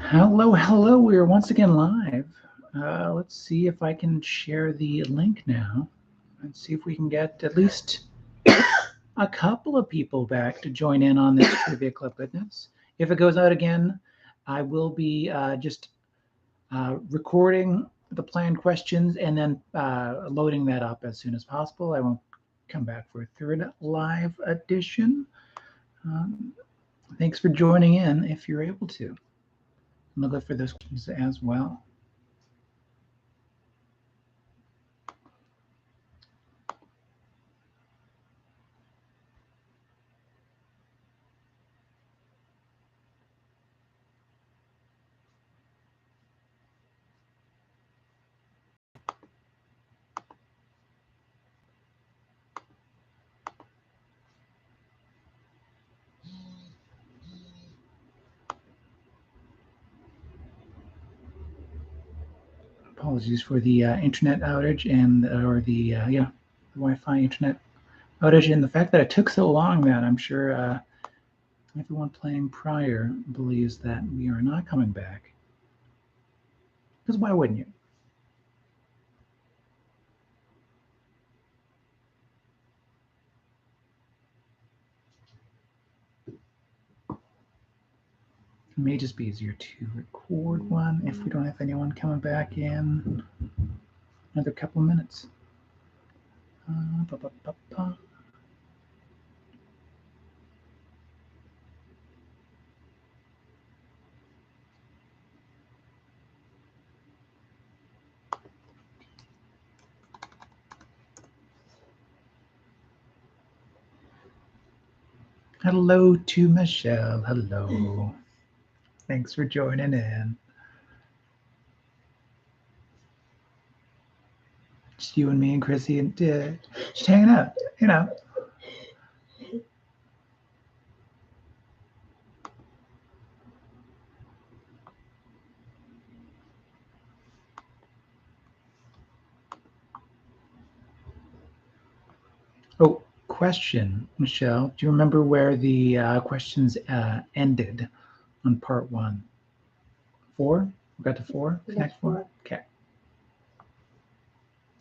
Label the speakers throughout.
Speaker 1: Hello, hello. We are once again live. Let's see if I can share the link now and see if we can get at least a couple of people back to join in on this Trivia Club goodness. If it goes out again, I will be just recording the planned questions and then loading that up as soon as possible. I won't come back for a third live edition. Um, Thanks for joining in if you're able to. I'm going to look for those questions as well. Apologies for the internet outage and or the Wi-Fi internet outage and the fact that it took so long. That I'm sure everyone playing prior believes that we are not coming back. Because why wouldn't you? It may just be easier to record one if we don't have anyone coming back in another couple of minutes. Ba, ba, ba, ba. Hello to Michelle. Hello. Thanks for joining in. Just you and me and Chrissy and just hanging out, you know. Oh, question, Michelle. Do you remember where the questions ended on part one? 4? We got to 4?
Speaker 2: That's
Speaker 1: Next 4?
Speaker 2: 4.
Speaker 1: Okay.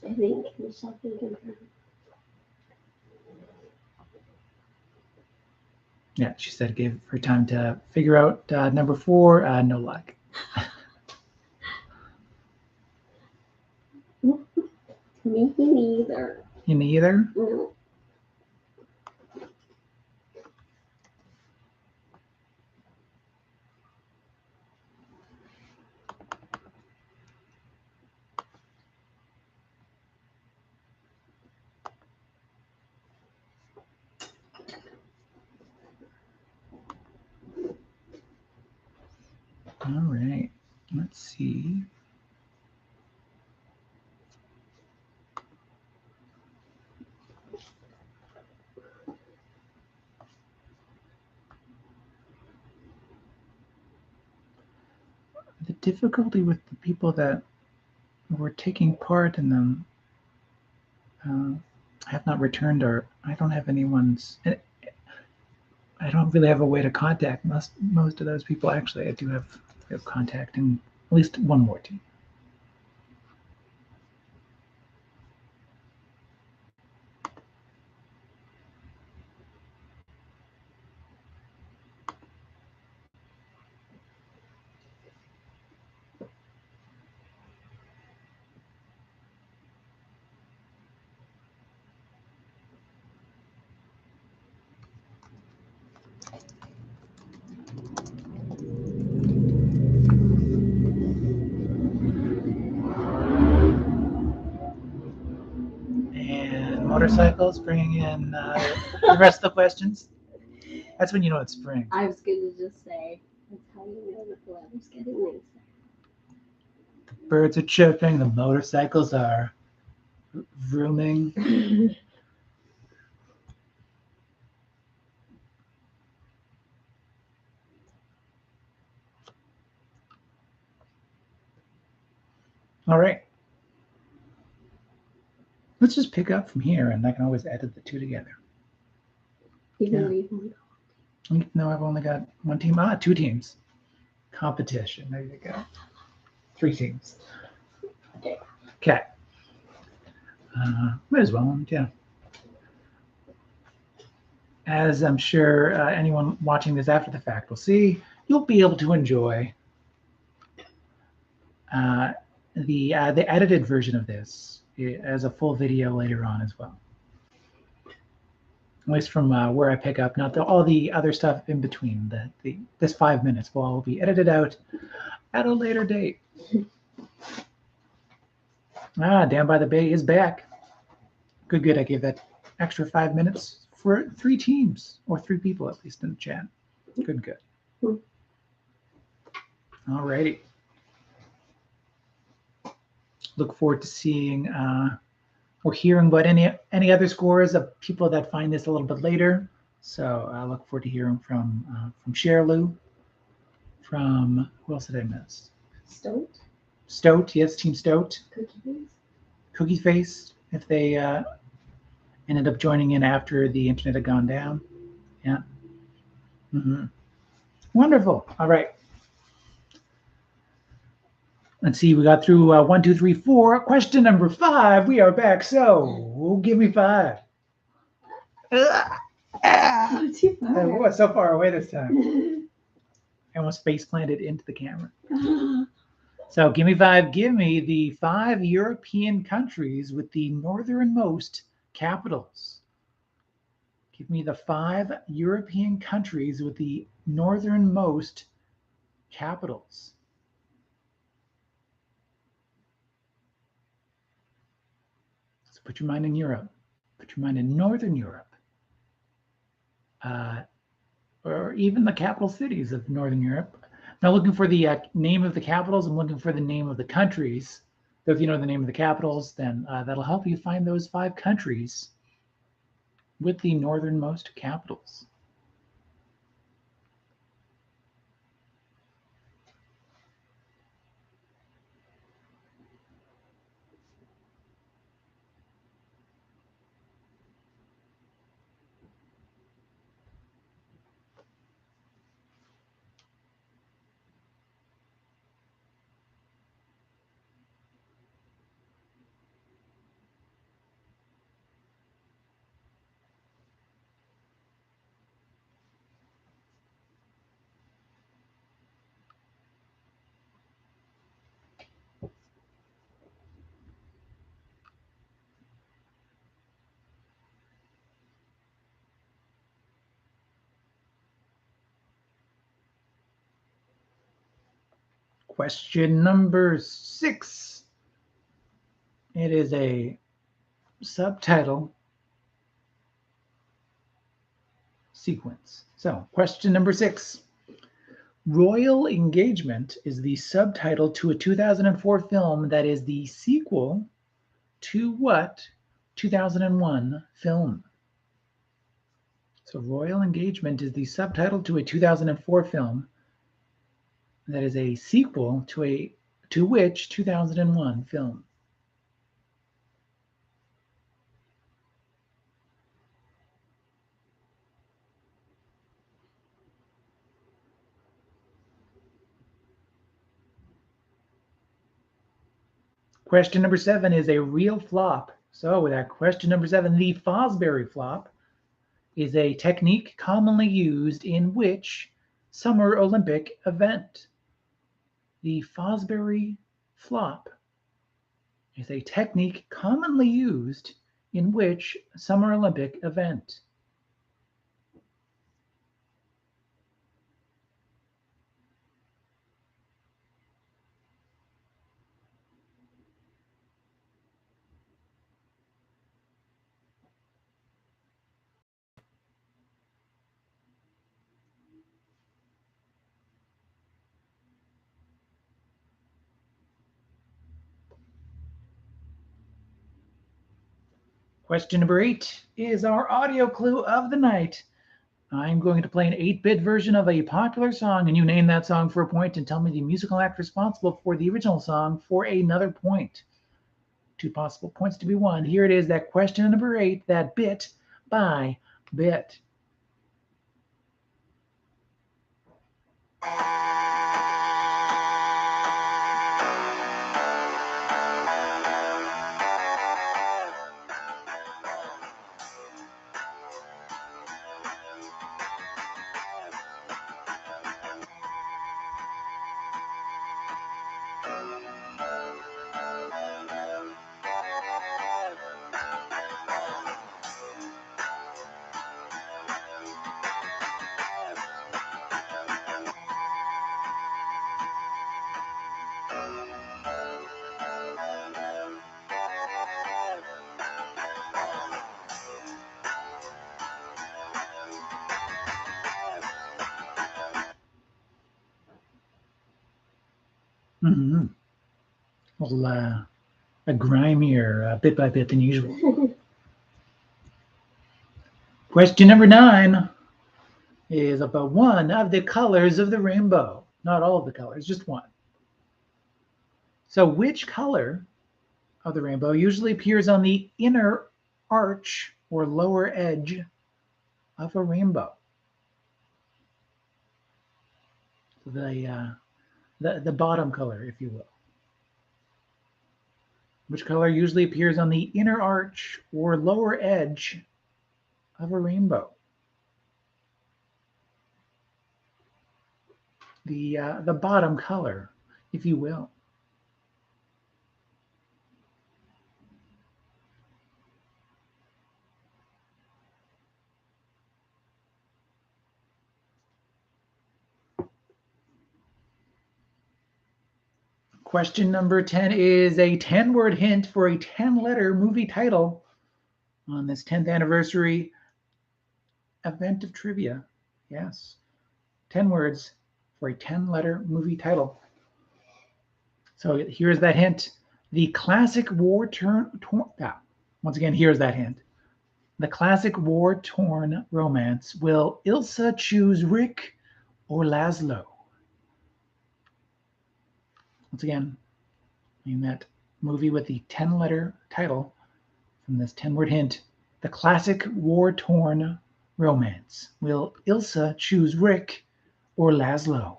Speaker 2: I think Michelle can confirm.
Speaker 1: Yeah, she said it gave her time to figure out number 4. No luck.
Speaker 2: Me neither.
Speaker 1: You neither?
Speaker 2: No.
Speaker 1: All right. Let's see. The difficulty with the people that were taking part in them have not returned, or I don't have anyone's. I don't really have a way to contact most of those people. Actually, I do have contact in at least one more team. And motorcycles bringing in the rest of the questions. That's when you know it's spring.
Speaker 2: I was going to just say, that's how you know that the weather's getting nicer.
Speaker 1: The birds are chirping. The motorcycles are vrooming. All right. Let's just pick up from here, and I can always edit the two together.
Speaker 2: Even
Speaker 1: Yeah.
Speaker 2: though you've only got
Speaker 1: No, I've only got one team. 2 teams. competition. There you go. 3 teams.
Speaker 2: Okay.
Speaker 1: Okay. Might as well, yeah. As I'm sure anyone watching this after the fact will see, you'll be able to enjoy the edited version of this as a full video later on as well. At least from where I pick up, not all the other stuff in between. This 5 minutes will all be edited out at a later date. Down by the Bay is back. Good. I gave that extra 5 minutes for 3 teams, or 3 people at least in the chat. Good. All righty. Look forward to seeing or hearing about any other scores of people that find this a little bit later. So I look forward to hearing from Sherlou, from who else did I miss? Stoat, yes, Team Stoat. Cookie Face, if they ended up joining in after the internet had gone down. Yeah. Wonderful. All right. Let's see. We got through 1, 2, 3, 4. Question number 5. We are back. So give me 5.
Speaker 2: Too far.
Speaker 1: What's so far away this time? I almost face planted into the camera. So give me 5. Give me the 5 European countries with the northernmost capitals. Give me the 5 European countries with the northernmost capitals. So put your mind in Europe. Put your mind in Northern Europe. Or even the capital cities of Northern Europe. I'm not looking for the name of the capitals. I'm looking for the name of the countries. So if you know the name of the capitals, then that'll help you find those 5 countries with the northernmost capitals. Question number 6. It is a subtitle sequence. So, question number 6. Royal Engagement is the subtitle to a 2004 film that is the sequel to what 2001 film? So, Royal Engagement is the subtitle to a 2004 film that is a sequel to which 2001 film? Question number 7 is a real flop. So with that question number 7, the Fosbury flop is a technique commonly used in which Summer Olympic event? The Fosbury flop is a technique commonly used in which Summer Olympic event? Question number 8 is our audio clue of the night. I'm going to play an 8-bit version of a popular song, and you name that song for a point and tell me the musical act responsible for the original song for another point. 2 possible points to be won. Here it is, that question number 8, that bit by bit. Mm-hmm. A little a grimier bit by bit than usual. Question number 9 is about one of the colors of the rainbow. Not all of the colors, just one. So which color of the rainbow usually appears on the inner arch or lower edge of a rainbow? The bottom color, if you will. Which color usually appears on the inner arch or lower edge of a rainbow? The bottom color, if you will. Question number 10 is a 10-word hint for a 10-letter movie title on this 10th anniversary event of trivia. Yes, 10 words for a 10-letter movie title. So here's that hint. The classic once again, here's that hint. The classic war-torn romance. Will Ilsa choose Rick or Laszlo? Once again, in that movie with the 10-letter title from this 10-word hint, the classic war-torn romance. Will Ilsa choose Rick or Laszlo?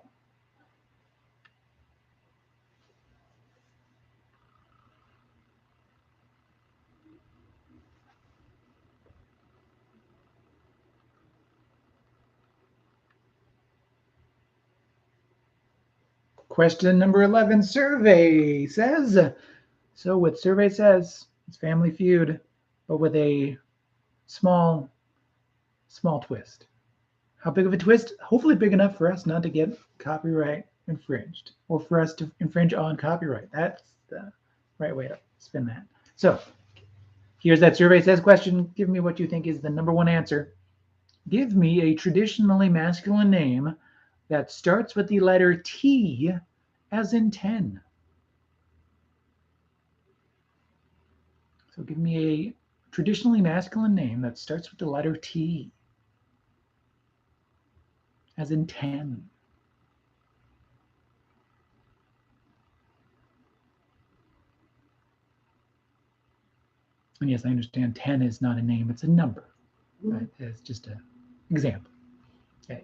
Speaker 1: Question number 11, survey says. So what survey says, it's Family Feud, but with a small twist. How big of a twist? Hopefully big enough for us not to get copyright infringed or for us to infringe on copyright. That's the right way to spin that. So here's that survey says question. Give me what you think is the number one answer. Give me a traditionally masculine name that starts with the letter T as in 10. So give me a traditionally masculine name that starts with the letter T as in 10. And yes, I understand 10 is not a name, it's a number. Right? It's just an example. Okay.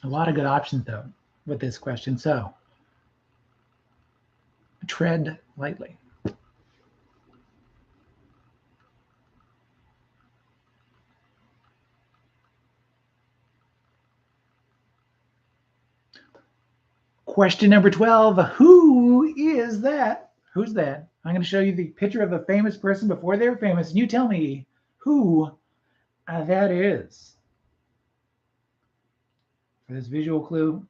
Speaker 1: A lot of good options, though, with this question. So tread lightly. Question number 12. Who is that? Who's that? I'm going to show you the picture of a famous person before they were famous, and you tell me who that is. For this visual clue.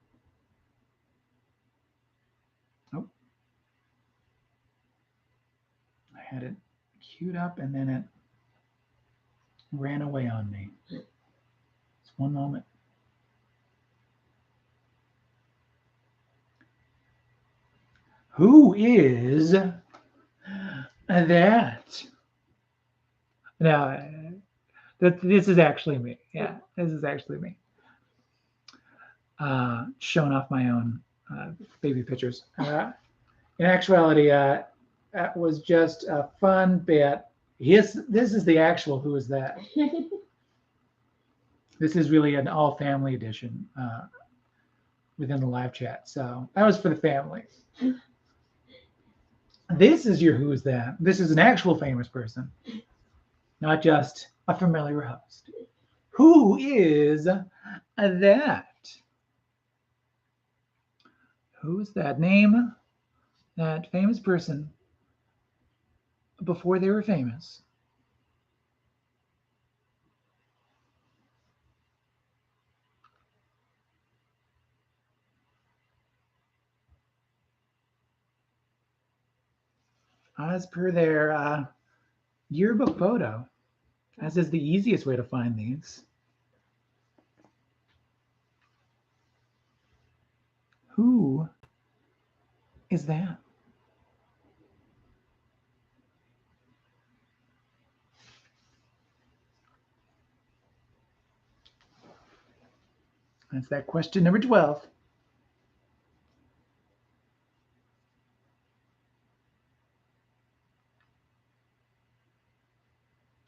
Speaker 1: Oh. I had it queued up, and then it ran away on me. Just one moment. Who is that? Now, this is actually me. Yeah, this is actually me. Showing off my own baby pictures. In actuality, that was just a fun bit. This is the actual Who Is That? This is really an all-family edition within the live chat. So that was for the family. This is your Who's That? This is an actual famous person, not just a familiar host. Who is that? Who's that? Name that famous person before they were famous. As per their yearbook photo, as is the easiest way to find these. is that? That's that question number 12.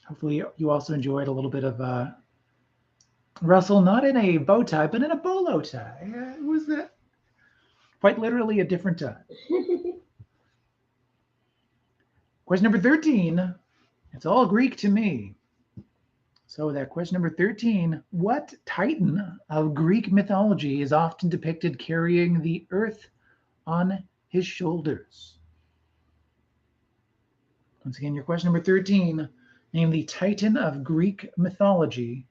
Speaker 1: Hopefully you also enjoyed a little bit of Russell, not in a bow tie, but in a bolo tie. It was quite literally a different time. Question number 13. It's all Greek to me. So that question number 13, what titan of Greek mythology is often depicted carrying the earth on his shoulders? Once again, your question number 13, name the titan of Greek mythology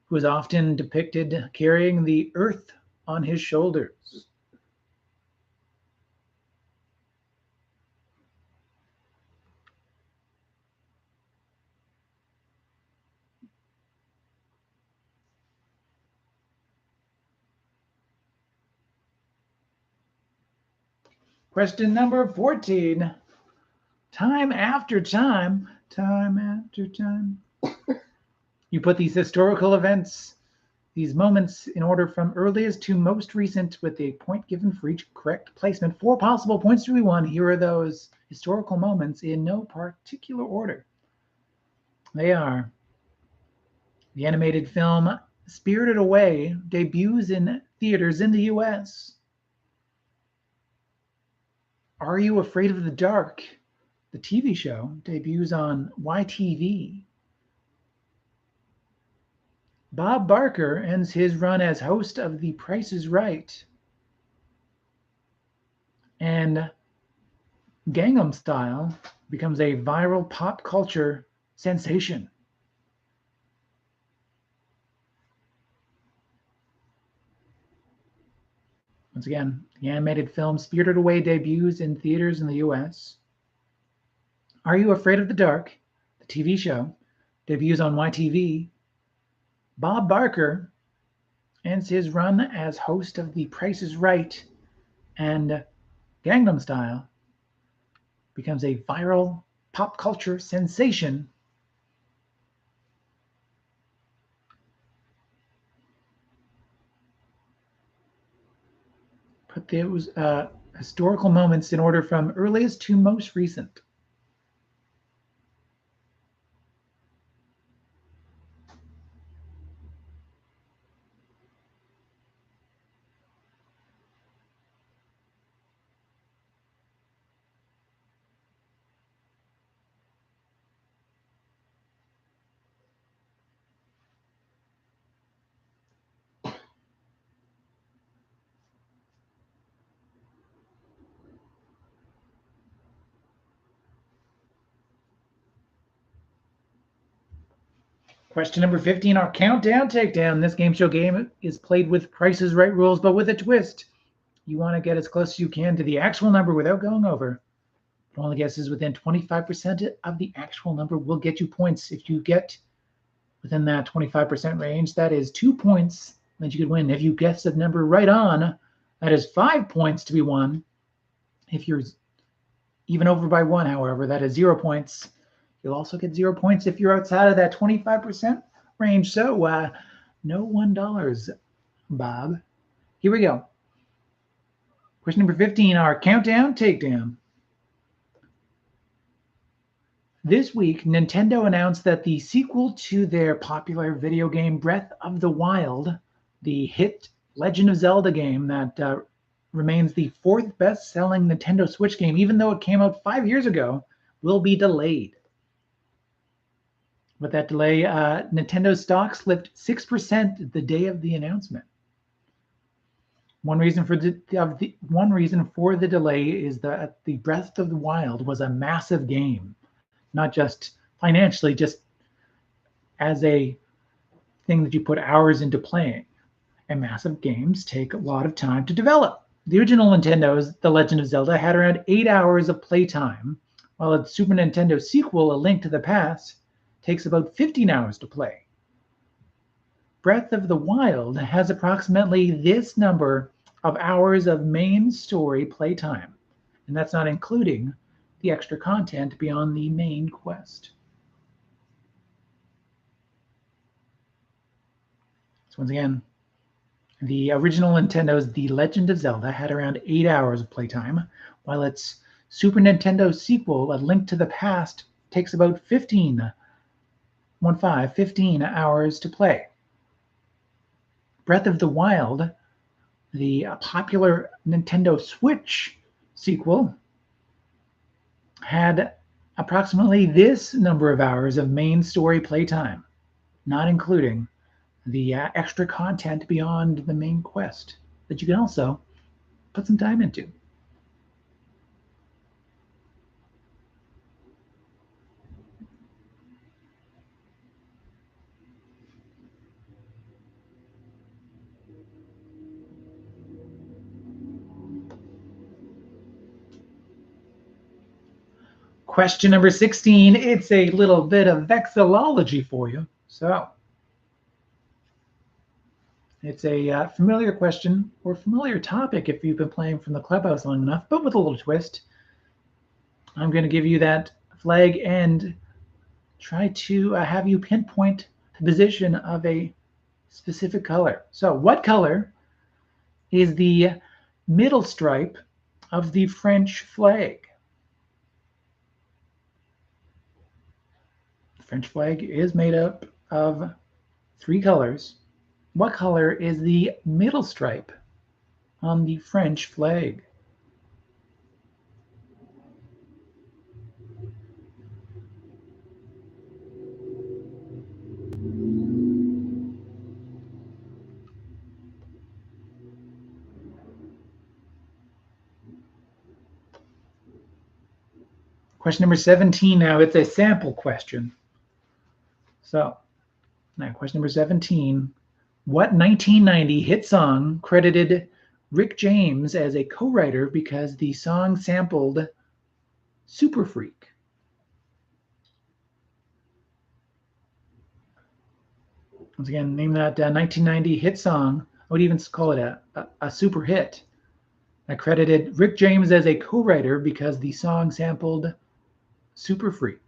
Speaker 1: who is often depicted carrying the earth on his shoulders. Question number 14. Time after time after time. You put these historical events, these moments, in order from earliest to most recent with a point given for each correct placement. 4 possible points to be won. Here are those historical moments in no particular order. They are: the animated film Spirited Away debuts in theaters in the US. Are You Afraid of the Dark? The TV show debuts on YTV. Bob Barker ends his run as host of The Price is Right. And Gangnam Style becomes a viral pop culture sensation. Once again, the animated film Spirited Away debuts in theaters in the US. Are You Afraid of the Dark? The TV show debuts on YTV. Bob Barker ends his run as host of The Price is Right, and Gangnam Style becomes a viral pop culture sensation. Put those historical moments in order from earliest to most recent. Question number 15, our countdown takedown. This game show game is played with Price is Right rules, but with a twist. You want to get as close as you can to the actual number without going over. But only guesses within 25% of the actual number will get you points. If you get within that 25% range, that is 2 points that you could win. If you guess the number right on, that is 5 points to be won. If you're even over by 1, however, that is 0 points. You'll also get 0 points if you're outside of that 25% range. So no $1, Bob. Here we go. Question number 15, our countdown takedown. This week, Nintendo announced that the sequel to their popular video game Breath of the Wild, the hit Legend of Zelda game that remains the 4th best-selling Nintendo Switch game, even though it came out 5 years ago, will be delayed. With that delay, Nintendo stock slipped 6% the day of the announcement. One reason for the delay is that the Breath of the Wild was a massive game, not just financially, just as a thing that you put hours into playing. And massive games take a lot of time to develop. The original Nintendo's The Legend of Zelda had around 8 hours of playtime, while its Super Nintendo sequel, A Link to the Past, takes about 15 hours to play. Breath of the Wild has approximately this number of hours of main story playtime. And that's not including the extra content beyond the main quest. So once again, the original Nintendo's The Legend of Zelda had around 8 hours of playtime, while its Super Nintendo sequel, A Link to the Past, takes about 15 hours to play. Breath of the Wild, the popular Nintendo Switch sequel, had approximately this number of hours of main story playtime, not including the extra content beyond the main quest that you can also put some time into. Question number 16, it's a little bit of vexillology for you. So it's a familiar question or familiar topic if you've been playing from the clubhouse long enough, but with a little twist. I'm going to give you that flag and try to have you pinpoint the position of a specific color. So what color is the middle stripe of the French flag? The French flag is made up of 3 colors. What color is the middle stripe on the French flag? Question number 17 now, it's a sample question. So, now question number 17. What 1990 hit song credited Rick James as a co-writer because the song sampled Super Freak? Once again, name that 1990 hit song. I would even call it a super hit. I credited Rick James as a co-writer because the song sampled Super Freak.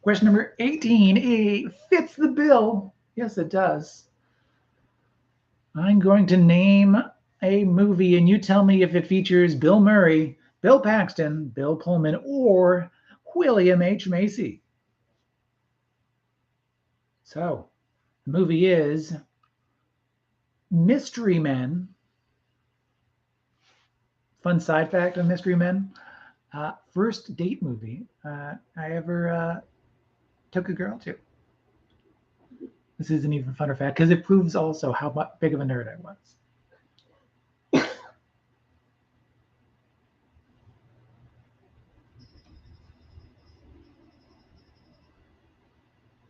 Speaker 1: Question number 18, it fits the bill. Yes, it does. I'm going to name a movie and you tell me if it features Bill Murray, Bill Paxton, Bill Pullman, or William H. Macy. So, the movie is Mystery Men. Fun side fact on Mystery Men. First date movie I ever took a girl to. This is an even funner fact because it proves also how big of a nerd I was.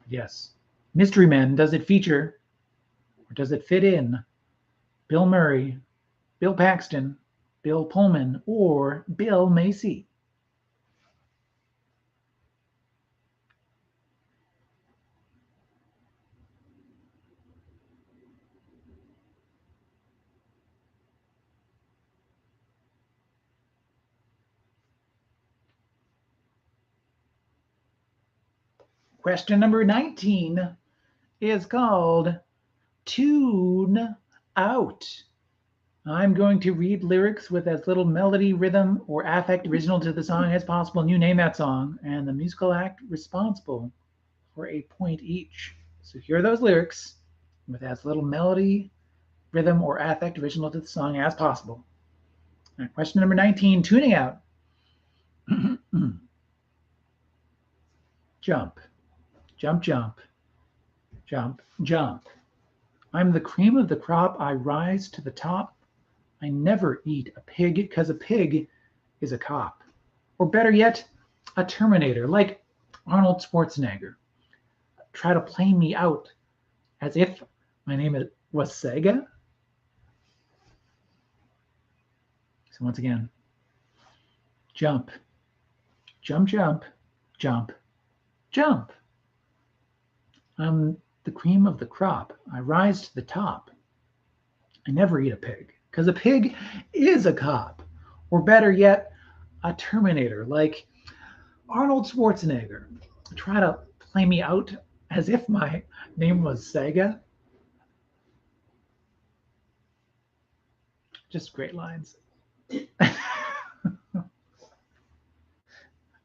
Speaker 1: Yes. Mystery Men, does it feature or does it fit in Bill Murray, Bill Paxton, Bill Pullman, or Bill Macy? Question number 19 is called Tune Out. I'm going to read lyrics with as little melody, rhythm, or affect original to the song as possible, and you name that song, and the musical act responsible for a point each. So here are those lyrics with as little melody, rhythm, or affect original to the song as possible. All right, question number 19, tuning out. Jump, jump, jump, jump, jump. I'm the cream of the crop, I rise to the top. I never eat a pig because a pig is a cop. Or better yet, a Terminator, like Arnold Schwarzenegger. Try to play me out as if my name was Sega. So once again, jump, Jump, jump, jump, jump. I'm the cream of the crop. I rise to the top. I never eat a pig, because a pig is a cop. Or better yet, a Terminator, like Arnold Schwarzenegger. Try to play me out as if my name was Sega. Just great lines.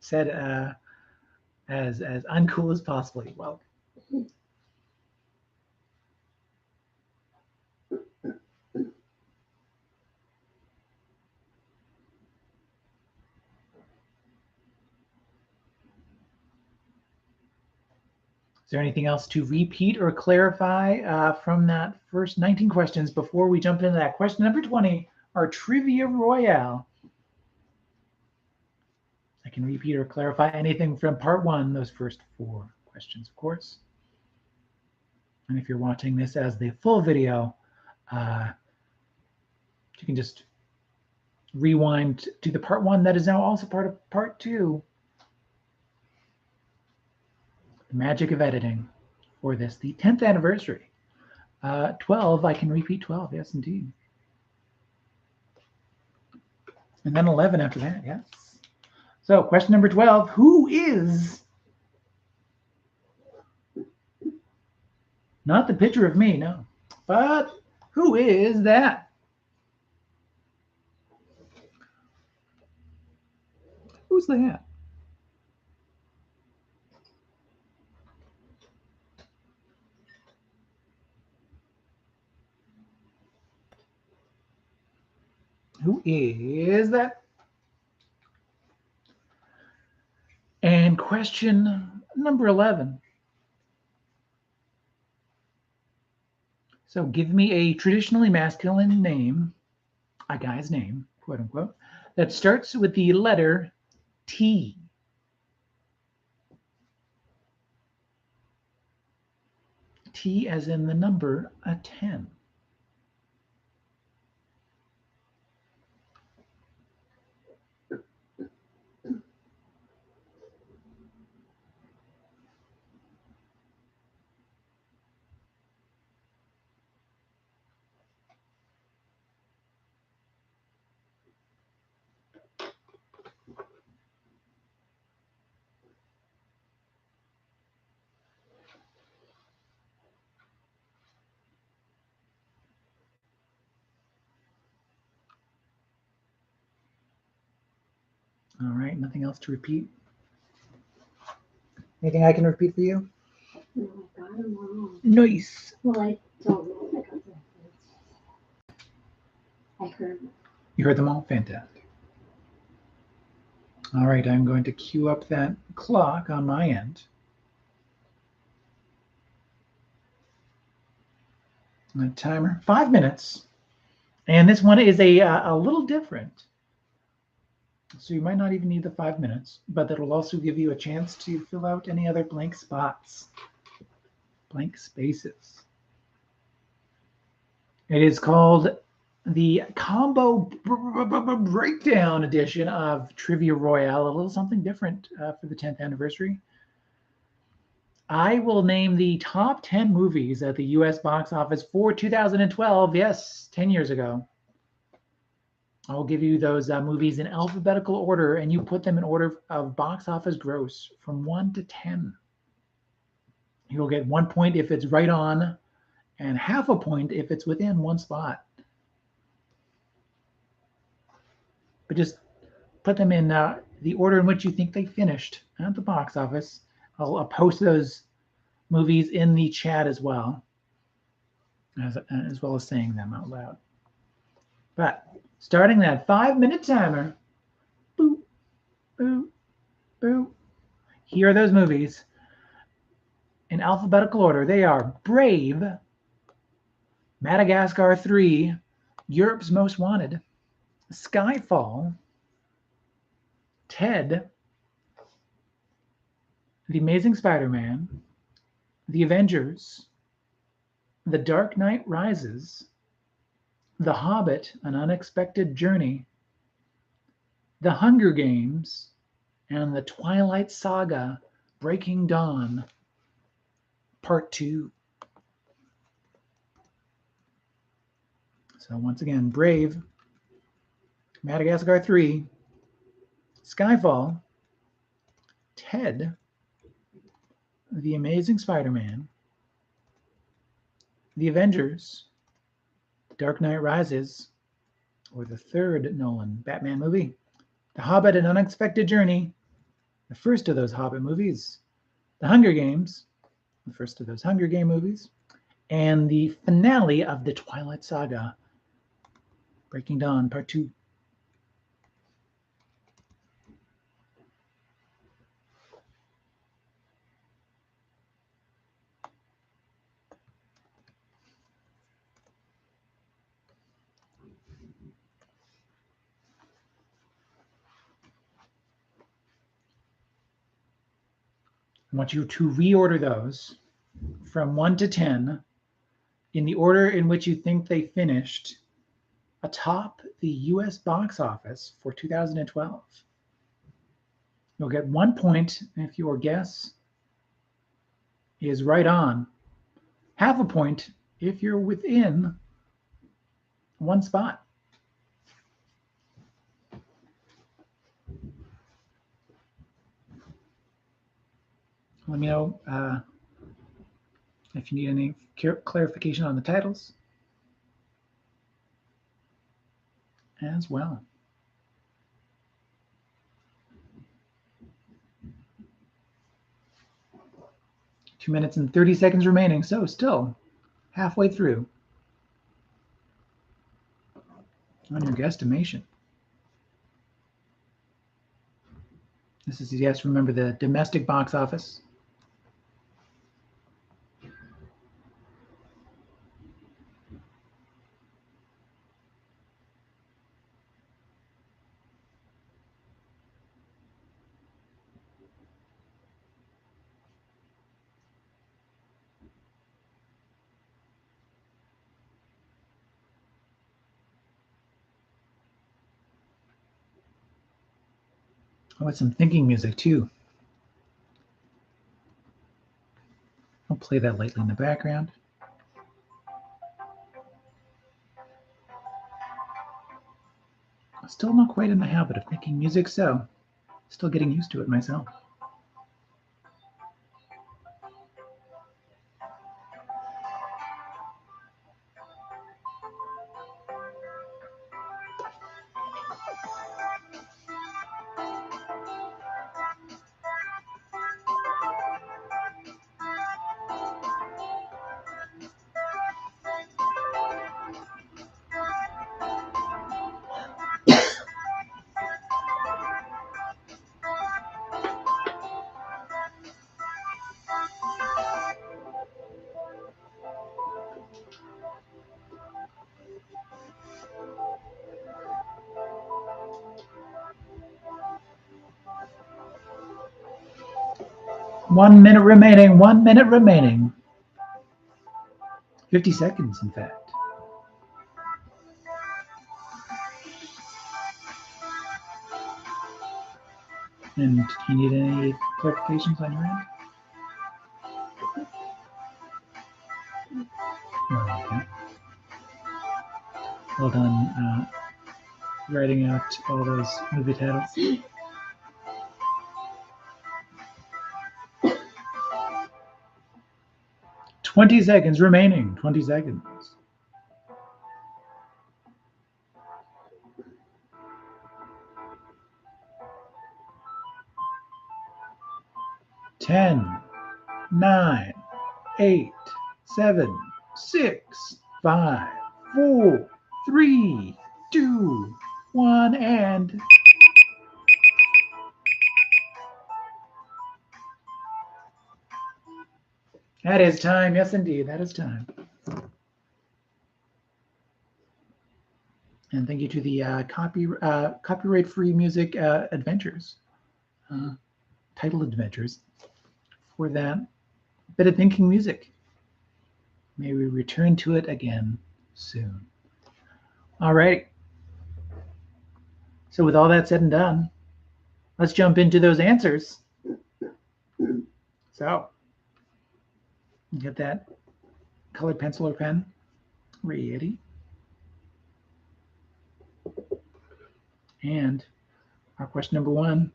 Speaker 1: Said as uncool as possible. Well, is there anything else to repeat or clarify from that first 19 questions before we jump into that question number 20, our Trivia Royale? I can repeat or clarify anything from part one, those first 4 questions, of course. And if you're watching this as the full video, you can just rewind to the part one that is now also part of part 2. The magic of editing for this, the 10th anniversary. 12, I can repeat 12, yes, indeed. And then 11 after that, yes. So question number 12, who is, not the picture of me, no, but who is that? Who's that? Who is that? And question number 11. So give me a traditionally masculine name, a guy's name, quote unquote, that starts with the letter T. T as in the number 10. All right, nothing else to repeat? Anything I can repeat for you?
Speaker 2: No, I got them wrong.
Speaker 1: Nice.
Speaker 2: Well, I don't know if I got them. I heard them.
Speaker 1: You heard them all? Fantastic. All right, I'm going to cue up that clock on my end. A timer, 5 minutes. And this one is a little different. So you might not even need the 5 minutes, but that will also give you a chance to fill out any other blank spots, blank spaces. It is called the combo breakdown edition of Trivia Royale, a little something different for the 10th anniversary. I will name the top 10 movies at the US box office for 2012. Yes, 10 years ago. I'll give you those movies in alphabetical order, and you put them in order of box office gross from 1 to 10. You'll get 1 point if it's right on, and half a point if it's within one spot. But just put them in the order in which you think they finished at the box office. I'll post those movies in the chat as well as saying them out loud. But starting that 5-minute timer, boop, boop, boop. Here are those movies in alphabetical order. They are Brave, Madagascar 3, Europe's Most Wanted, Skyfall, Ted, The Amazing Spider-Man, The Avengers, The Dark Knight Rises, The Hobbit, An Unexpected Journey, The Hunger Games, and the Twilight Saga Breaking Dawn Part 2. So once again, Brave, Madagascar 3, Skyfall, Ted, The Amazing Spider-Man, The Avengers, Dark Knight Rises, or the third Nolan Batman movie, The Hobbit: An Unexpected Journey, the first of those Hobbit movies, The Hunger Games, the first of those Hunger Game movies, and the finale of the Twilight Saga, Breaking Dawn Part 2. I want you to reorder those from 1 to 10 in the order in which you think they finished atop the US box office for 2012. You'll get 1 point if your guess is right on, half a point if you're within one spot. Let me know if you need any clarification on the titles as well. 2 minutes and 30 seconds remaining, so still halfway through on your guesstimation. This is, yes, remember the domestic box office. I want some thinking music too. I'll play that lightly in the background. I'm still not quite in the habit of making music, so still getting used to it myself. One minute remaining, 1 minute remaining. 50 seconds, in fact. And do you need any clarifications on your end? Okay. Well done writing out all those movie titles. 20 seconds remaining. 20 seconds. Ten, 9, 8, 7, 6, 5, 4, 3, 2, 1, and that is time. Yes, indeed, that is time. And thank you to the copyright-free music adventures, title adventures, for that bit of thinking music. May we return to it again soon. All right. So with all that said and done, let's jump into those answers. So, get that colored pencil or pen ready. And our question number one,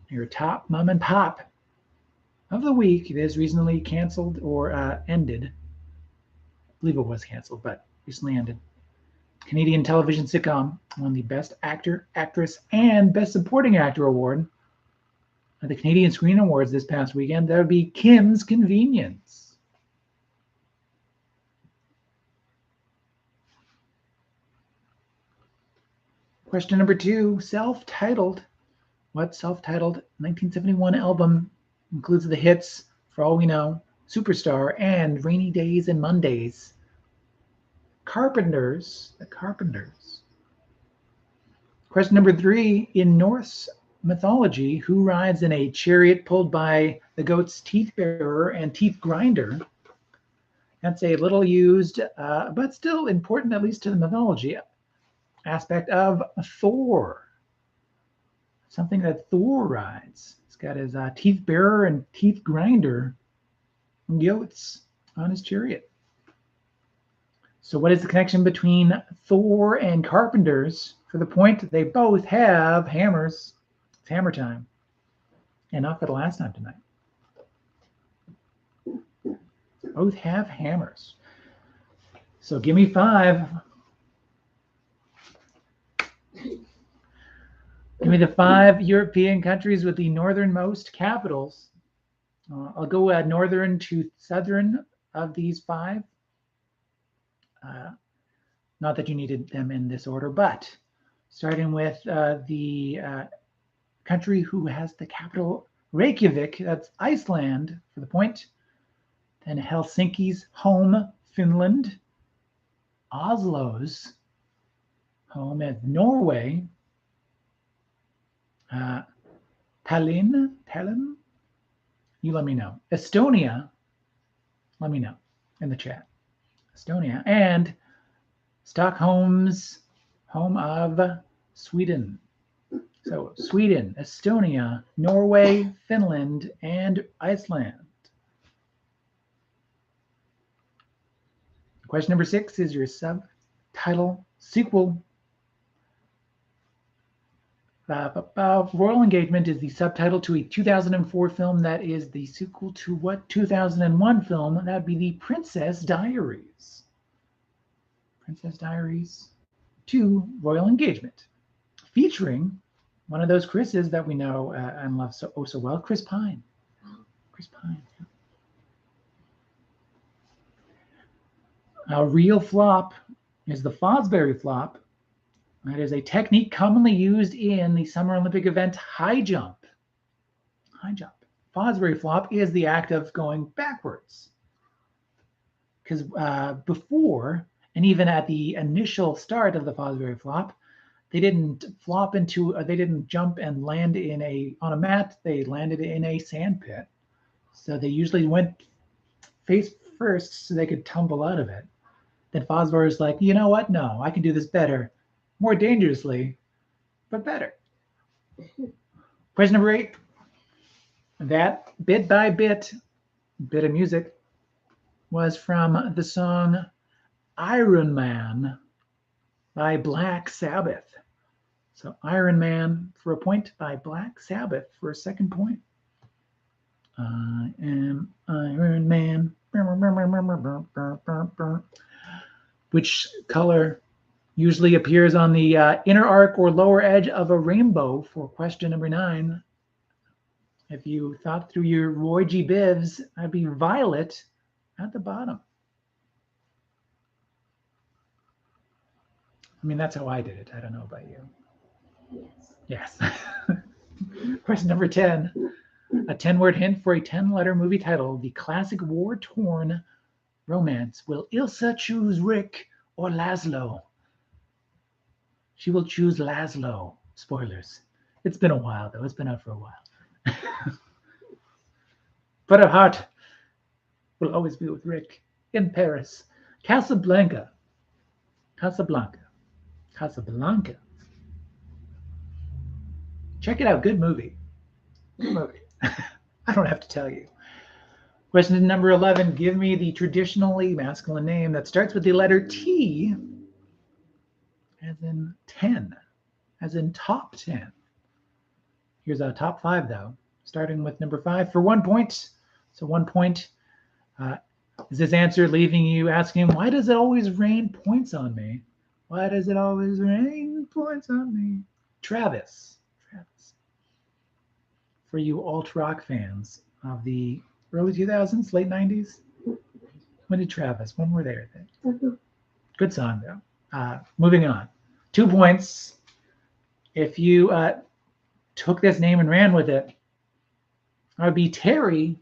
Speaker 1: your top mom and pop of the week. It is recently canceled or ended. I believe it was canceled, but recently ended. Canadian television sitcom won the Best Actor, Actress, and Best Supporting Actor award at the Canadian Screen Awards this past weekend. That would be Kim's Convenience. Question number two, self-titled. What self-titled 1971 album includes the hits For All We Know, Superstar, and Rainy Days and Mondays? Carpenters, the Carpenters. Question number three, in Norse mythology, who rides in a chariot pulled by the goat's teeth bearer and teeth grinder? That's a little used, but still important, at least to the mythology aspect of Thor. Something that Thor rides. He's got his teeth bearer and teeth grinder goats on his chariot. So what is the connection between Thor and carpenters? For the point, they both have hammers. It's hammer time. And not for the last time tonight. Both have hammers. So give me five. Give me the 5 European countries with the northernmost capitals. I'll go northern to southern of these 5. Not that you needed them in this order, but starting with the country who has the capital Reykjavik, that's Iceland for the point. Then Helsinki's home, Finland. Oslo's home is Norway. Tallinn, you let me know. Estonia, let me know in the chat. Estonia. And Stockholm's home of Sweden. So Sweden, Estonia, Norway, Finland, and Iceland. Question number 6 is your subtitle sequel. Royal Engagement is the subtitle to a 2004 film that is the sequel to what 2001 film? That would be The Princess Diaries. Princess Diaries 2 Royal Engagement, featuring one of those Chris's that we know and love so well, Chris Pine. Chris Pine. A real flop is the Fosbury flop. That is a technique commonly used in the Summer Olympic event high jump. High jump. Fosbury flop is the act of going backwards. Because before, and even at the initial start of the Fosbury flop, they didn't flop into, they didn't jump and land on a mat. They landed in a sand pit. So they usually went face first so they could tumble out of it. Then Fosbury is like, you know what? No, I can do this better. More dangerously, but better. Question number 8. That bit by bit of music was from the song Iron Man by Black Sabbath. So Iron Man for a point by Black Sabbath for a second point. I am Iron Man. Which color usually appears on the inner arc or lower edge of a rainbow for question number 9? If you thought through your Roy G. Bivs, that'd be violet at the bottom. I mean, that's how I did it. I don't know about you. Yes. Question number 10. A 10-word hint for a 10-letter movie title. The classic war-torn romance. Will Ilsa choose Rick or Laszlo? She will choose Laszlo. Spoilers. It's been a while, though. It's been out for a while. But her heart will always be with Rick in Paris. Casablanca. Check it out. Good movie. Good movie. I don't have to tell you. Question number 11. Give me the traditionally masculine name that starts with the letter T, as in 10, as in top 10. Here's our top 5, though, starting with number 5 for 1 point. So 1 point. Is this answer leaving you asking, why does it always rain points on me? Why does it always rain points on me? Travis. For you alt-rock fans of the early 2000s, late 90s, when did Travis? When were they? Good song, though. Moving on. 2 points. If you took this name and ran with it, I would be Terry,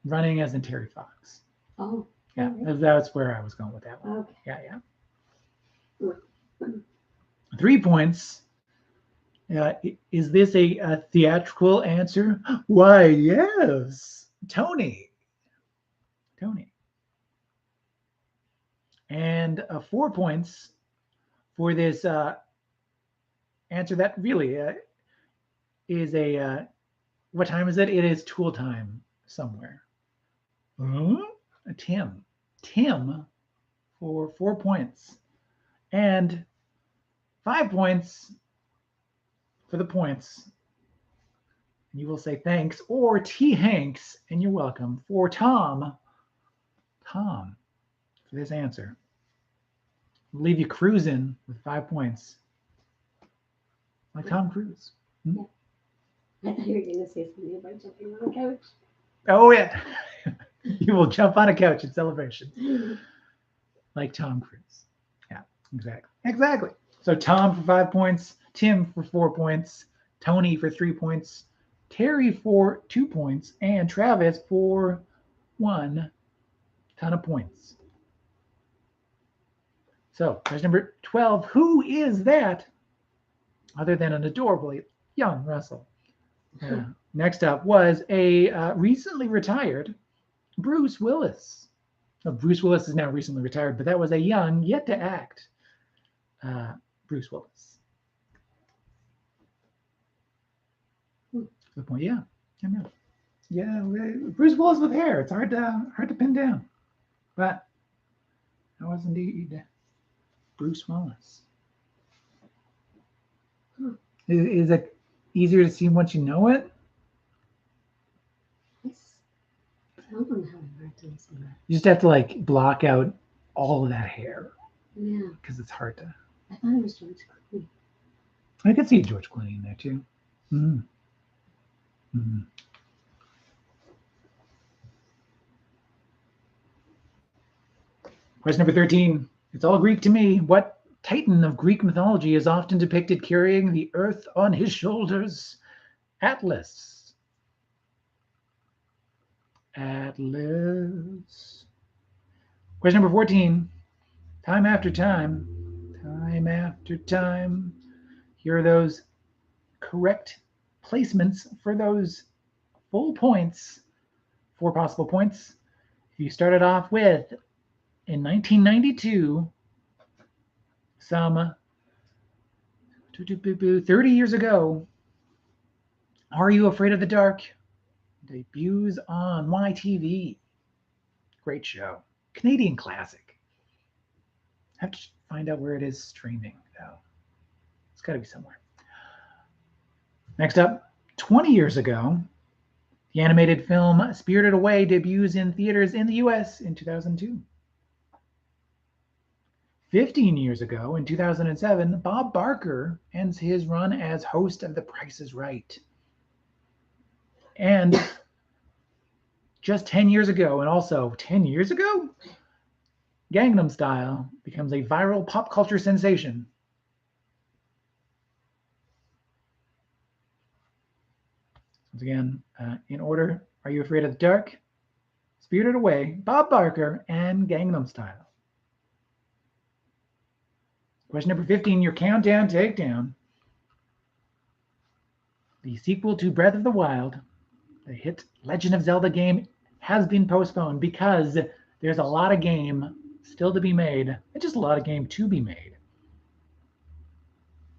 Speaker 1: running as in Terry Fox.
Speaker 2: Oh.
Speaker 1: Yeah, that's where I was going with that one.
Speaker 2: Okay.
Speaker 1: Yeah. 3 points. Is this a theatrical answer? Why, yes. Tony. And 4 points for this answer that really is a, what time is it? It is Tool time somewhere. Tim for 4 points. And 5 points for the points. You will say thanks, or T. Hanks, and you're welcome, for Tom, for this answer. I'll leave you cruising with 5 points. Like Tom Cruise.
Speaker 2: Yeah. I thought you were going to say something about jumping on a couch.
Speaker 1: Oh, yeah. You will jump on a couch in celebration. Like Tom Cruise. Yeah, exactly. So Tom for 5 points, Tim for 4 points, Tony for 3 points, Terry for 2 points, and Travis for 1 ton of points. So question number 12. Who is that other than an adorably young Russell? Next up was a recently retired Bruce Willis. So Bruce Willis is now recently retired, but that was a young, yet to act Bruce Willis. Good point. Yeah. Bruce Willis with hair. It's hard to pin down, but that was indeed Bruce Willis. Is it easier to see once you know it?
Speaker 2: I don't know how hard to see that.
Speaker 1: You just have to like block out all of that hair.
Speaker 2: Yeah.
Speaker 1: Because it's hard to.
Speaker 2: I thought it was George Clooney.
Speaker 1: I could see George Clooney in there too. Question number 13. It's all Greek to me. What Titan of Greek mythology is often depicted carrying the earth on his shoulders? Atlas. Question number 14. Time after time. Here are those correct placements for those full points, 4 possible points. You started off with, in 1992, some 30 years ago, Are You Afraid of the Dark debuts on YTV. Great show. Canadian classic. I have to find out where it is streaming, though. It's got to be somewhere. Next up, 20 years ago, the animated film Spirited Away debuts in theaters in the US in 2002. 15 years ago, in 2007, Bob Barker ends his run as host of The Price is Right. And just 10 years ago, and also 10 years ago, Gangnam Style becomes a viral pop culture sensation. Once again, in order, Are You Afraid of the Dark, Spirited Away, Bob Barker, and Gangnam Style. Question number 15, your countdown takedown. The sequel to Breath of the Wild, the hit Legend of Zelda game, has been postponed because there's a lot of game still to be made, and just a lot of game to be made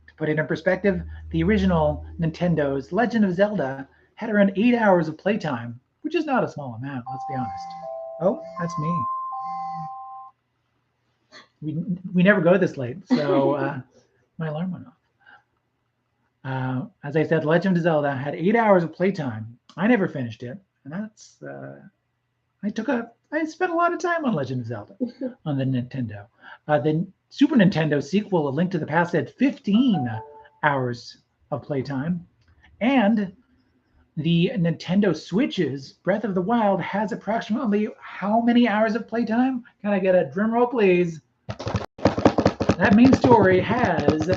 Speaker 1: to put it in perspective, the original Nintendo's Legend of Zelda had around 8 hours of playtime, which is not a small amount, let's be honest. Oh, that's me. We never go this late, so my alarm went off. As I said, Legend of Zelda had 8 hours of playtime. I never finished it, and that's I spent a lot of time on Legend of Zelda on the Nintendo. The Super Nintendo sequel, A Link to the Past, had 15 hours of playtime, and the Nintendo Switch's Breath of the Wild has approximately how many hours of playtime? Can I get a drum roll, please? That main story has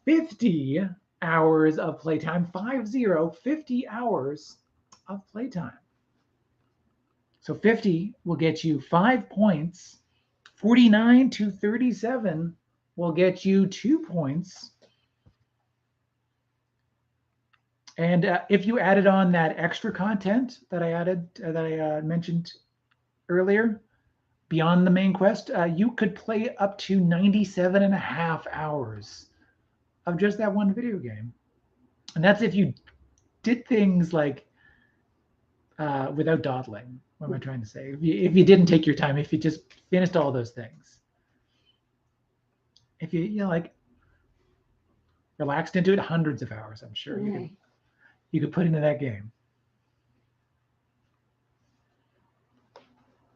Speaker 1: 50 hours of playtime, 50 hours of playtime. So 50 will get you 5 points. 49 to 37 will get you 2 points. And if you added on that extra content that I mentioned earlier, beyond the main quest, you could play up to 97 and a half hours of just that one video game. And that's if you did things like without dawdling. What am I trying to say? If you didn't take your time, if you just finished all those things, if you like relaxed into it, hundreds of hours, I'm sure you could put into that game.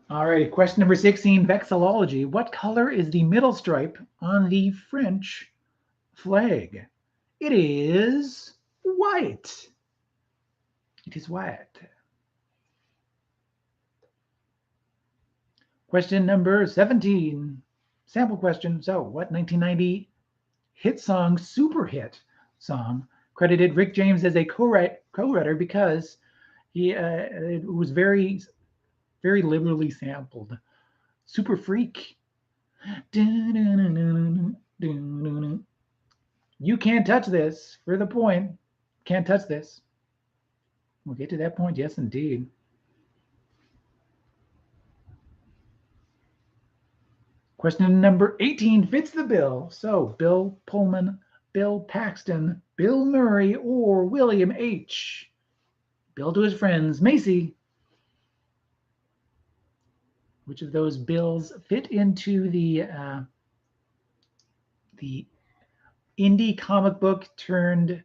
Speaker 1: All right, question number 16, vexillology. What color is the middle stripe on the French flag? It is white. It is white. Question number 17, sample question. So, what 1990 hit song, super hit song, credited Rick James as a co-writer because it was very, very liberally sampled? Super Freak. You can't touch this for the point. Can't touch this. We'll get to that point. Yes, indeed. Question number 18 fits the bill. So Bill Pullman, Bill Paxton, Bill Murray, or William H. Bill to his friends, Macy. Which of those bills fit into the indie comic book turned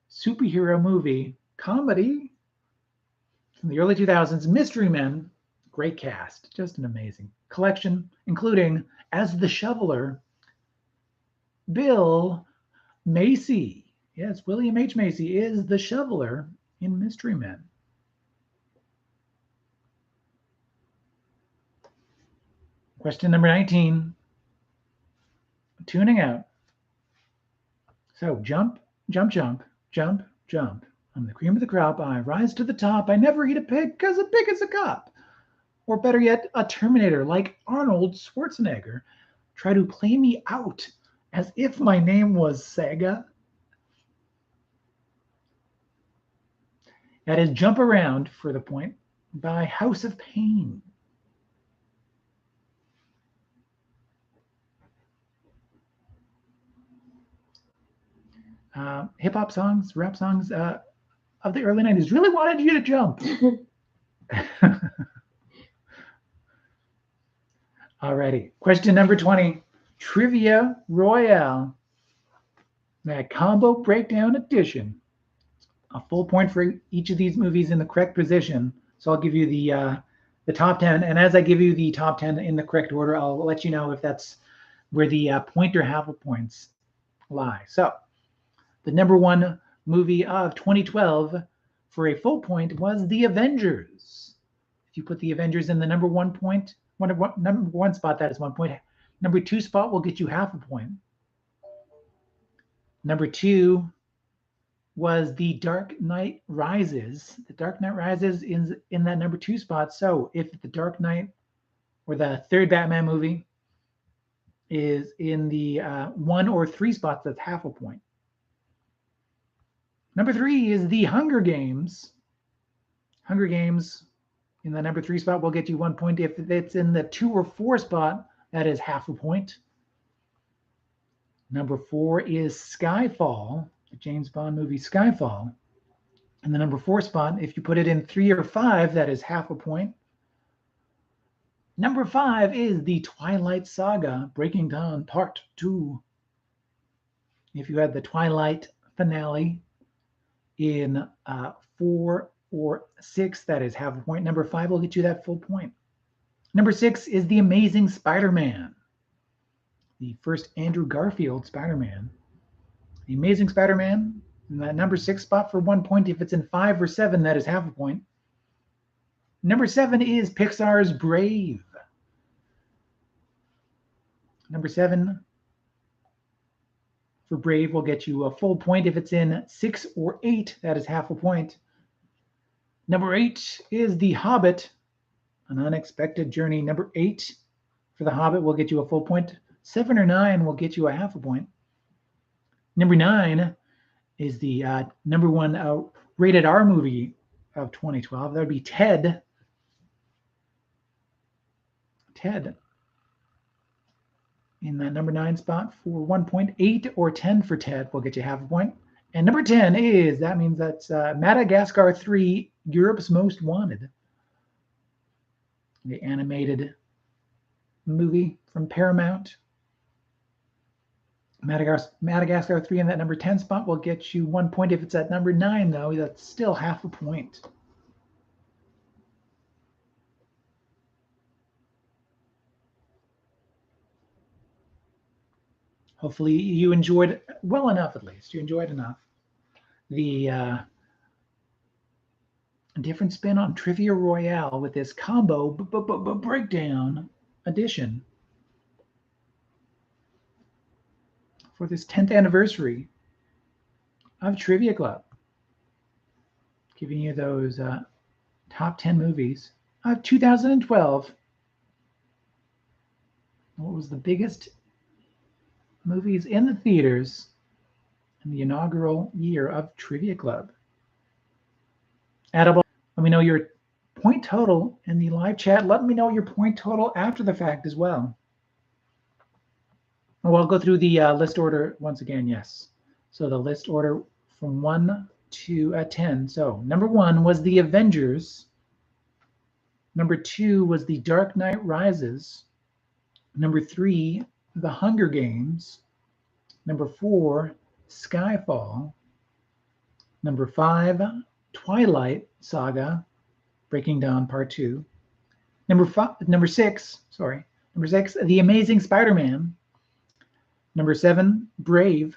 Speaker 1: superhero movie comedy from the early 2000s, Mystery Men? Great cast, just an amazing collection, including as the shoveler, Bill Macy. Yes, William H. Macy is the shoveler in Mystery Men. Question number 19. Tuning out. So jump, jump, jump, jump, jump. I'm the cream of the crop. I rise to the top. I never eat a pig because a pig is a cop. Or better yet, a Terminator like Arnold Schwarzenegger. Try to play me out as if my name was Sega. That is Jump Around for the point by House of Pain. Hip hop songs, rap songs of the early 90s really wanted you to jump. Alrighty, question number 20, Trivia Royale. That combo breakdown edition. A full point for each of these movies in the correct position. So I'll give you the top 10, and as I give you the top 10 in the correct order, I'll let you know if that's where the point or half a points lie. So the number one movie of 2012 for a full point was The Avengers. If you put The Avengers in the number one spot, that is 1 point. Number two spot will get you half a point. Number two was The Dark Knight Rises. The Dark Knight Rises is in that number two spot. So if The Dark Knight or the third Batman movie is in the 1 or 3 spots, that's half a point. Number three is The Hunger Games. Hunger Games in the number 3 spot will get you 1 point. If it's in the 2 or 4 spot, that is half a point. Number 4 is Skyfall, the James Bond movie Skyfall. And the number 4 spot, if you put it in 3 or 5, that is half a point. Number 5 is the Twilight Saga, Breaking Dawn Part 2. If you had the Twilight finale in 4 or 6, that is half a point. Number 5 will get you that full point. Number 6 is The Amazing Spider-Man, the first Andrew Garfield Spider-Man. The Amazing Spider-Man, in that number 6 spot for 1 point. If it's in 5 or 7, that is half a point. Number 7 is Pixar's Brave. Number 7 for Brave will get you a full point. If it's in 6 or 8, that is half a point. Number 8 is The Hobbit, An Unexpected Journey. Number 8 for The Hobbit will get you a full point. 7 or 9 will get you a half a point. Number 9 is the number 1 rated R movie of 2012. That would be Ted. Ted in that number 9 spot for 1 point. 8 or 10 for Ted will get you half a point. And number 10 is, that means that's Madagascar 3, Europe's Most Wanted, the animated movie from Paramount. Madagascar 3 in that number 10 spot will get you 1 point. If it's at number 9, though, that's still half a point. Hopefully you enjoyed well enough, at least. You enjoyed enough. The different spin on Trivia Royale with this combo breakdown edition for this 10th anniversary of Trivia Club. Giving you those top 10 movies of 2012. What was the biggest movies in the theaters in the inaugural year of Trivia Club? Let me know your point total in the live chat. Let me know your point total after the fact as well. Oh, I'll go through the list order once again. Yes. So the list order from 1 to 10. So number 1 was The Avengers. Number 2 was The Dark Knight Rises. Number 3, The Hunger Games. Number 4, Skyfall. Number 5, Twilight Saga, Breaking Dawn Part 2. Number 6, The Amazing Spider-Man. Number 7, Brave.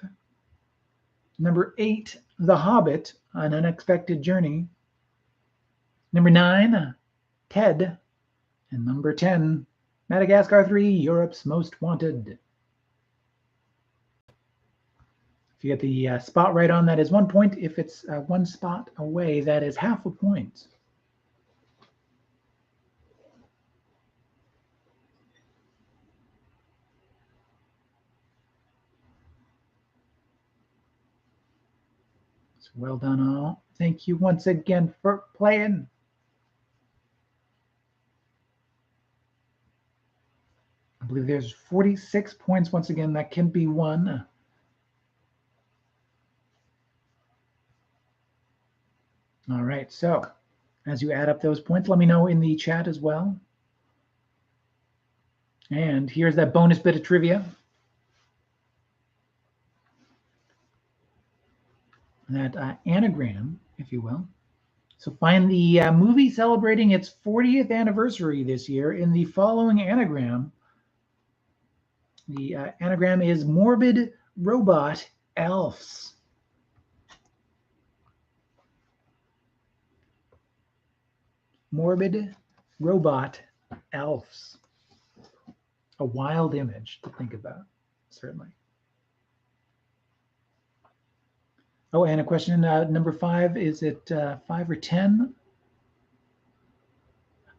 Speaker 1: Number 8, The Hobbit, An Unexpected Journey. Number 9, Ted. And number 10, Madagascar 3, Europe's Most Wanted. If you get the spot right on, that is 1 point. If it's 1 spot away, that is half a point. So well done all. Thank you once again for playing. I believe there's 46 points once again that can be won. All right, so as you add up those points, let me know in the chat as well. And here's that bonus bit of trivia. That anagram, if you will. So find the movie celebrating its 40th anniversary this year in the following anagram. The anagram is Morbid Robot Elves. Morbid Robot Elves. A wild image to think about, certainly. Oh, and a question, number 5, is it 5 or 10?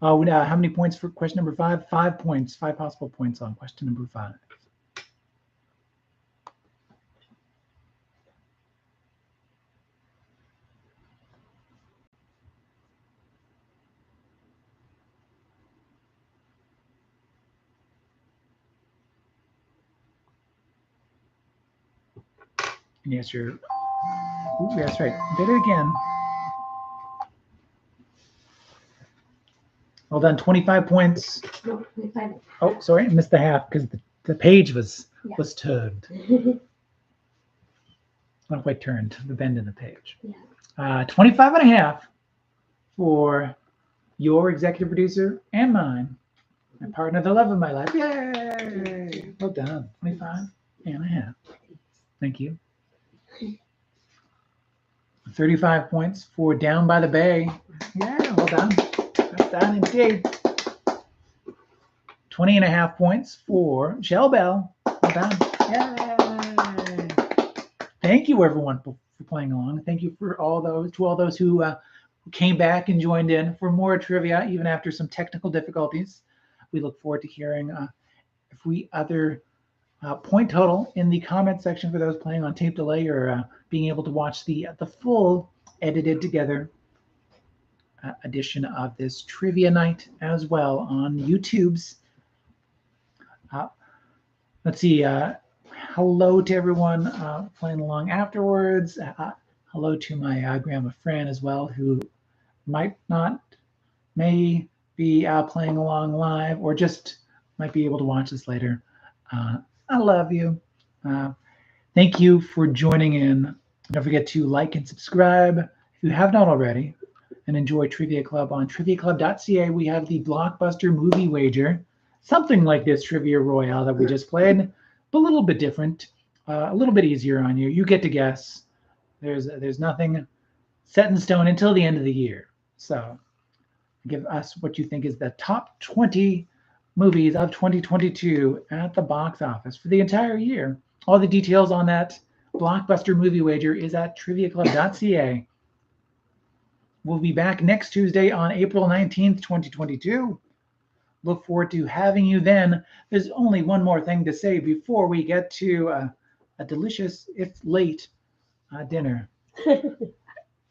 Speaker 1: Oh, how many points for question number 5? 5 points, 5 possible points on question number 5. And yes, you're. Ooh, that's right. Did it again. Well done. 25 points.
Speaker 2: No, 25.
Speaker 1: Oh, sorry, I missed the half because the page was turned. Not quite turned. The bend in the page.
Speaker 2: Yeah.
Speaker 1: 25 and a half for your executive producer and mine, my partner, the love of my life. Yay! Well done. 25 and a half. Thank you. 35 points for Down by the Bay. Yeah, well done. Well done indeed. 20 and a half points for Shell Bell. Well done. Yay! Thank you, everyone, for playing along. Thank you for all those who came back and joined in for more trivia, even after some technical difficulties. We look forward to hearing other point total in the comment section for those playing on tape delay or being able to watch the full edited together edition of this trivia night as well on YouTube's. Let's see. Hello to everyone playing along afterwards. Hello to my grandma Fran as well, who may be playing along live or just might be able to watch this later. I love you. Thank you for joining in. Don't forget to like and subscribe if you have not already, and enjoy Trivia Club on triviaclub.ca. We have the blockbuster movie wager, something like this Trivia Royale that we just played, but a little bit different, a little bit easier on you. You get to guess. There's nothing set in stone until the end of the year. So give us what you think is the top 20 movies of 2022 at the box office for the entire year. All the details on that blockbuster movie wager is at triviaclub.ca. We'll be back next Tuesday on April 19th, 2022. Look forward to having you then. There's only one more thing to say before we get to a delicious, if late, dinner.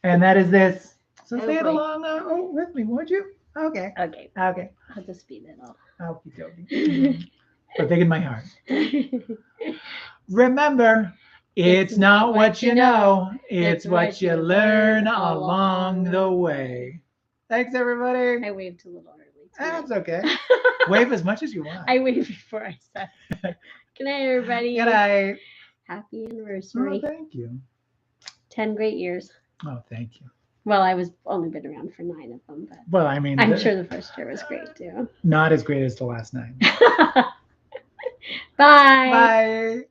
Speaker 1: And that is this. So say it along with me, would you? Okay.
Speaker 2: Okay.
Speaker 1: Okay.
Speaker 2: I'll just speed it up.
Speaker 1: Okie dokie. But big in my heart. Remember, it's not what you know, it's what you learn along the way. Thanks, everybody.
Speaker 2: I waved a little early.
Speaker 1: That's okay. Wave as much as you want.
Speaker 2: I waved before I said. Good night, everybody.
Speaker 1: Good night.
Speaker 2: Happy anniversary.
Speaker 1: Oh, thank you.
Speaker 2: 10 great years.
Speaker 1: Oh, thank you.
Speaker 2: Well, I was only been around for 9 of them, but
Speaker 1: well, I mean,
Speaker 2: I'm sure the first year was great too.
Speaker 1: Not as great as the last 9.
Speaker 2: Bye.
Speaker 1: Bye.